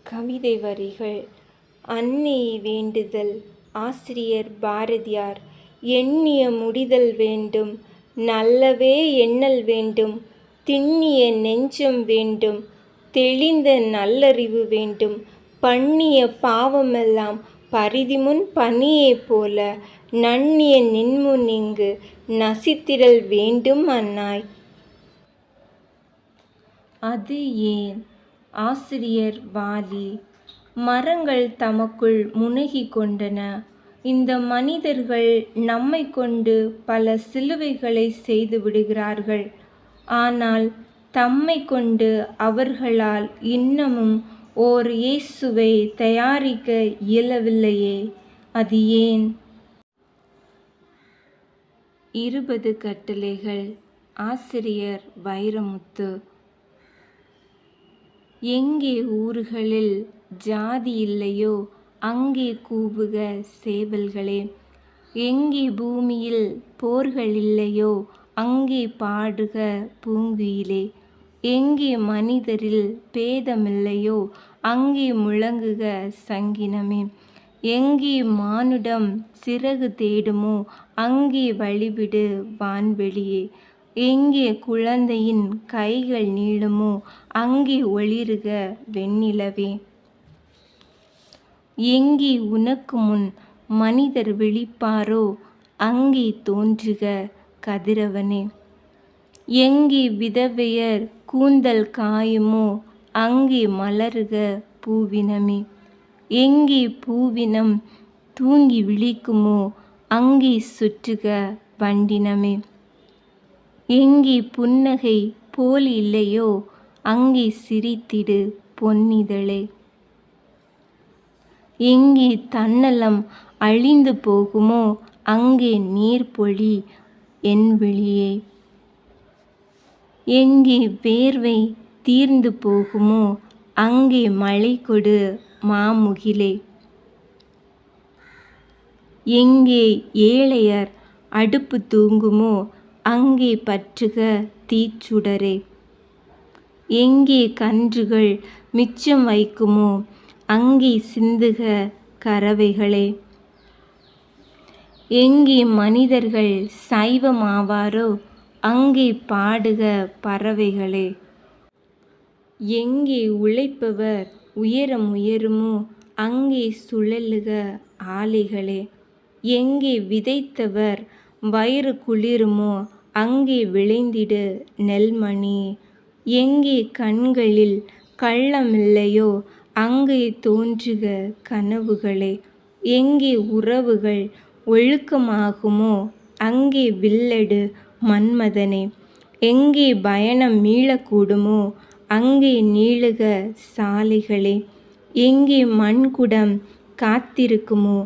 கவிதை வரிகள். அன்னை வேண்டுதல். ஆசிரியர் பாரதியார். எண்ணிய முடிதல் வேண்டும், நல்லவே எண்ணல் வேண்டும், திண்ணிய நெஞ்சம் வேண்டும், தெளிந்த நல்லறிவு வேண்டும், பண்ணிய பாவமெல்லாம் பரிதிமுன் பனியைப் போல நண்ணிய நின்முன் இங்கு நசித்திடல் வேண்டும் அன்னாய். அது ஏன்? ஆசிரியர் வாலி. மரங்கள் தமக்குள் முனகிக் கொண்டன. இந்த மனிதர்கள் நம்மை கொண்டு பல சிலுவைகளை செய்து விடுகிறார்கள். ஆனால் தம்மை கொண்டு அவர்களால் இன்னமும் ஓர் இயேசுவை தயாரிக்க இயலவில்லையே, அது ஏன்? 20 கட்டளைகள். ஆசிரியர் வைரமுத்து. எங்கே ஊர்களில் ஜாதி இல்லையோ அங்கே கூவுக சேவல்களே, எங்கே பூமியில் போர்கள் இல்லையோ அங்கே பாடுக பூங்குயிலே, எங்கே மனிதரில் பேதமில்லையோ அங்கே முழங்குக சங்கினமே, எங்கே மானுடம் சிறகு தேடுமோ அங்கே வழிவிடு வான்வெளியே, எங்கே குழந்தையின் கைகள் நீளுமோ அங்கே ஒளிருக வெண்ணிலவே, எங்கே உனக்கு முன் மனிதர் விழிப்பாரோ அங்கே தோன்றுக கதிரவனே, எங்கே விதவையர் கூந்தல் காயுமோ அங்கே மலருக பூவினமே, எங்கே பூவினம் தூங்கி விழிக்குமோ அங்கே சுற்றுக வண்டினமே, எங்கே புன்னகை போலி இல்லையோ அங்கே சிரித்திடு பொன்னிதழே, எங்கே தன்னலம் அழிந்து போகுமோ அங்கே நீர் பொழி என் விழியே, எங்கே வேர்வை தீர்ந்து போகுமோ அங்கே மழை கொடு மாமுகிலே, எங்கே ஏழையர் அடுப்பு தூங்குமோ அங்கே பற்றுக தீச்சுடரே, எங்கே கன்றுகள் மிச்சம் வைக்குமோ அங்கே சிந்துக கறவைகளே, எங்கே மனிதர்கள் சைவமாவாரோ அங்கே பாடுக பறவைகளே, எங்கே உழைப்பவர் உயரம் உயருமோ அங்கே சுழலுக ஆலைகளே, எங்கே விதைத்தவர் வயிறு குளிருமோ அங்கே விளைந்திடு நெல்மணியே, எங்கே கண்களில் கள்ளமில்லையோ அங்கே தோன்றுக கனவுகளே, எங்கே உறவுகள் ஒழுக்கமாகுமோ அங்கே வில்லெடு மன்மதனே, எங்கே பயணம் மீளக்கூடுமோ அங்கே நீளுக சாலைகளே, எங்கே மண்குடம் காத்திருக்குமோ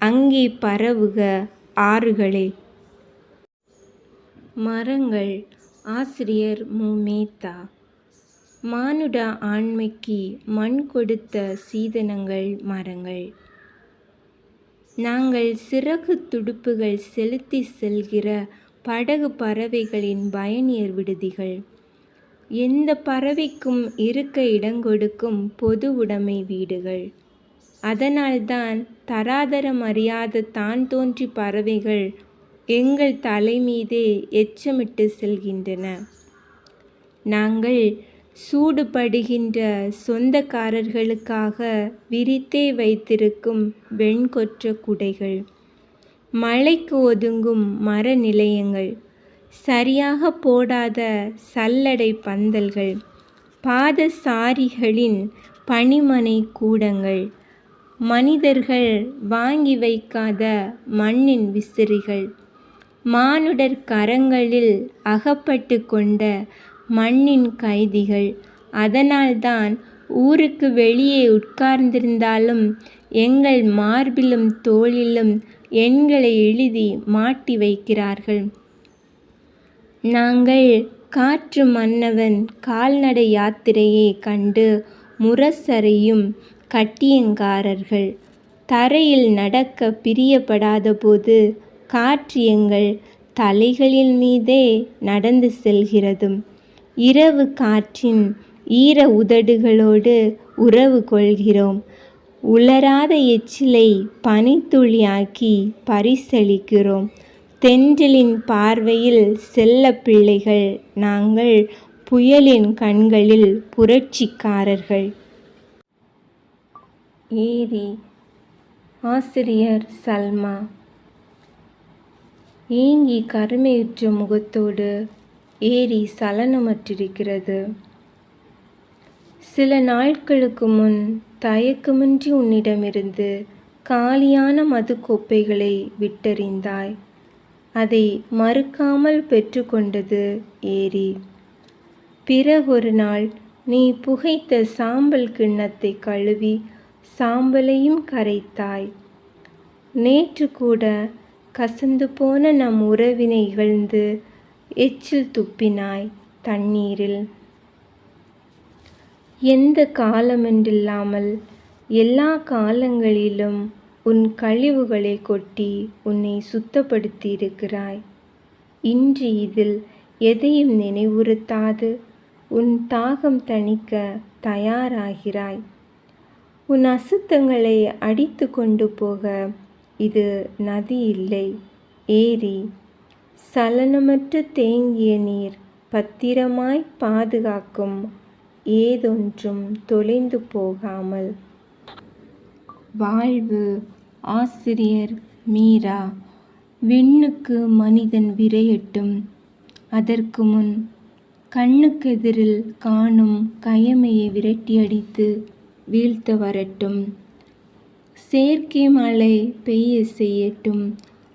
அங்கே பரவுக ஆறுகளே. மரங்கள். ஆசிரியர் மு. மேத்தா. மானுட ஆண்மைக்கு மண் கொடுத்த சீதனங்கள் மரங்கள். நாங்கள் சிறகு துடுப்புகள் செலுத்தி செல்கிற படகு பறவைகளின் பயணியர் விடுதிகள். எந்த பறவைக்கும் இருக்க இடங்கொடுக்கும் பொது உடைமை வீடுகள். அதனால்தான் தராதரம் அறியாத தான் தோன்றி பறவைகள் எங்கள் தலைமீதே எச்சமிட்டு செல்கின்றன. நாங்கள் சூடுபடுகின்ற சொந்தக்காரர்களுக்காக விரித்தே வைத்திருக்கும் வெண்கொற்ற குடைகள், மழைக்கு ஒதுங்கும் மர நிலையங்கள், சரியாக போடாத சல்லடை பந்தல்கள், பாதசாரிகளின் பணிமனை கூடங்கள், மனிதர்கள் வாங்கி வைக்காத மண்ணின் விசிறிகள், மானுடர் கரங்களில் அகப்பட்டு கொண்ட மண்ணின் கைதிகள். அதனால்தான் ஊருக்கு வெளியே உட்கார்ந்திருந்தாலும் எங்கள் மார்பிலும் தோளிலும் எண்களை எழுதி மாட்டி வைக்கிறார்கள். நாங்கள் காற்று மன்னவன் கால்நடை யாத்திரையை கண்டு முரசறையும் கட்டியங்காரர்கள். தரையில் நடக்க பிரியப்படாத போது காற்று எங்கள் தலைகளின் மீதே நடந்து செல்கிறதும், இரவு காற்றின் ஈர உதடுகளோடு உறவு கொள்கிறோம். உலராத எச்சிலை பனித்துளியாக்கி பரிசளிக்கிறோம். தென்றலின் பார்வையில் செல்ல பிள்ளைகள் நாங்கள், புயலின் கண்களில் புரட்சிக்காரர்கள். ஏரி. ஆசிரியர் சல்மா. ஏங்கி கருமையுற்ற முகத்தோடு ஏரி சலனமற்றிருக்கிறது. சில நாட்களுக்கு முன் தயக்கமின்றி உன்னிடமிருந்து காலியான மதுக்கோப்பைகளை விட்டெறிந்தாய். அதை மறுக்காமல் பெற்றுக்கொண்டது ஏரி. பிறகொரு நாள் நீ புகைத்த சாம்பல் கிண்ணத்தை கழுவி சாம்பலையும் கரைத்தாய். நேற்று கூட கசந்து போன நம் உறவினை இகழ்ந்து எச்சில் துப்பினாய் தண்ணீரில். எந்த காலமென்றில்லாமல் எல்லா காலங்களிலும் உன் கழிவுகளை கொட்டி உன்னை சுத்தப்படுத்தியிருக்கிறாய். இன்று இதில் எதையும் நினைவுறுத்தாது உன் தாகம் தணிக்க தயாராகிறாய். உன் அசுத்தங்களை அடித்து கொண்டு போக இது நதி இல்லை, ஏரி. சலனமற்ற தேங்கிய நீர் பத்திரமாய் பாதுகாக்கும் ஏதொன்றும் தொலைந்து போகாமல். வாழ்வு. ஆசிரியர் மீரா. விண்ணுக்கு மனிதன் விரையட்டும். அதற்கு முன் கண்ணுக்கெதிரில் காணும் கயமையை விரட்டியடித்து வீழ்த்த வரட்டும். செயற்கை மழை பெய்ய செய்யட்டும்.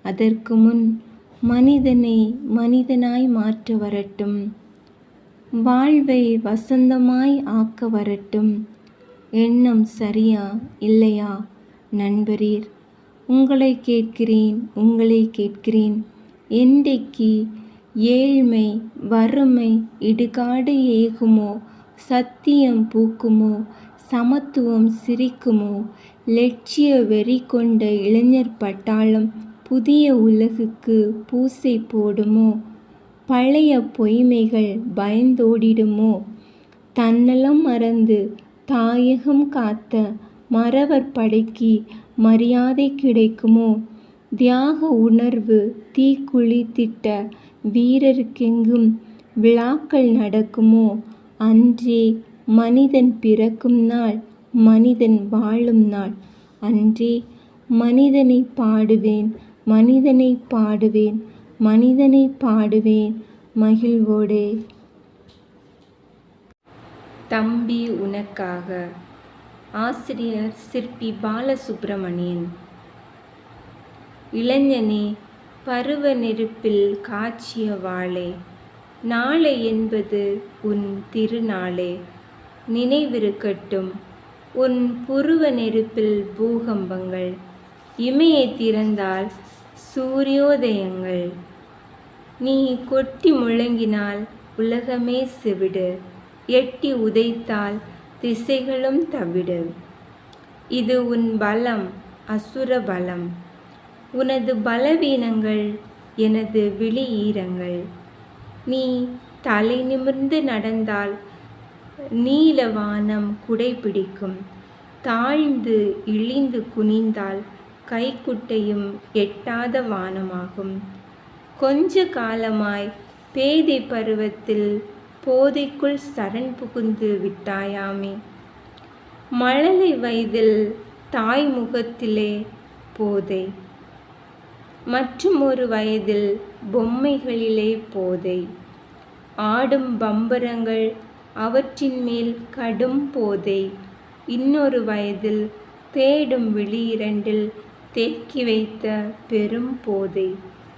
அதற்கு முன் மனிதனை மனிதனாய் மாற்ற வரட்டும். வாழ்வை வசந்தமாய் ஆக்க வரட்டும். எண்ணம் சரியா இல்லையா நண்பரீர்? உங்களை கேட்கிறேன். என்றைக்கு ஏழ்மை வறுமை இடுகாடு ஏகுமோ, சத்தியம் பூக்குமோ, சமத்துவம் சிரிக்குமோ, லட்சிய வெறி கொண்ட இளைஞர் பட்டாளம் புதிய உலகுக்கு பூசை போடுமோ, பழைய பொய்மைகள் பயந்தோடிடுமோ, தன்னலம் மறந்து தாயகம் காத்த மறவர் படைக்கு மரியாதை கிடைக்குமோ, தியாக உணர்வு தீக்குளித்திட்ட வீரருக்கெங்கும் விழாக்கள் நடக்குமோ, அன்றே மனிதன் பிறக்கும் நாள், மனிதன் வாழும் நாள். அன்றே மனிதனை பாடுவேன், மனிதனை பாடுவேன், மனிதனை பாடுவேன் மகிழ்வோடே. தம்பி உனக்காக. ஆசிரியர் சிற்பி பாலசுப்பிரமணியன். இளைஞனே, பருவ நெருப்பில் காய்ச்சிய வாளே, நாளை என்பது உன் திருநாளே. நினைவிருக்கட்டும் உன் புருவ நெருப்பில் பூகம்பங்கள், இமையை திறந்தால் சூரியோதயங்கள். நீ கொட்டி முழங்கினால் உலகமே செவிடு, எட்டி உதைத்தால் திசைகளும் தவிடு. இது உன் பலம், அசுர பலம். உனது பலவீனங்கள் எனது விழி ஈரங்கள். நீ தலை நிமிர்ந்து நடந்தால் நீலவானம் குடைபிடிக்கும். தாழ்ந்து இழிந்து குனிந்தால் கைக்குட்டையும் எட்டாத வானமாகும். கொஞ்ச காலமாய் பேதை பருவத்தில் போதைக்குள் சரண் புகுந்து விட்டாயாமே. மழலை வயதில் தாய் முகத்திலே போதை, மற்றும் ஒரு வயதில் பொம்மைகளிலே போதை. ஆடும் பம்பரங்கள் அவற்றின் மேல் கடும் போதை. இன்னொரு வயதில் தேடும் விழி இரண்டில் தேக்கி வைத்த பெரும் போதை.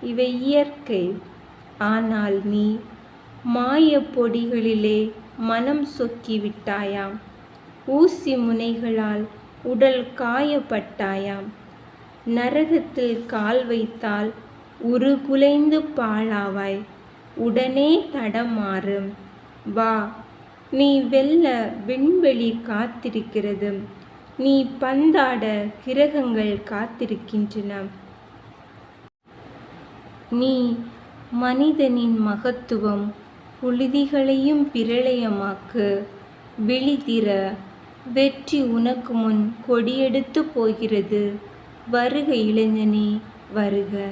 இவை இயற்கை. ஆனால் நீ மாய பொடிகளிலே மனம் சொக்கி விட்டாயாம். ஊசி முனைகளால் உடல் காயப்பட்டாயாம். நரகத்தில் கால் வைத்தால் உருகுலைந்து பாழாவாய். உடனே தடம் மாறு. வா, நீ வெல்ல விண்வெளி காத்திருக்கிறது. நீ பந்தாட கிரகங்கள் காத்திருக்கின்றன. நீ மனிதனின் மகத்துவம் புழுதிகளையும் பிரளயமாக்கு. விழிதிற, வெற்றி உனக்கு முன் கொடியெடுத்து போகிறது. வருக இளைஞனே, வருக.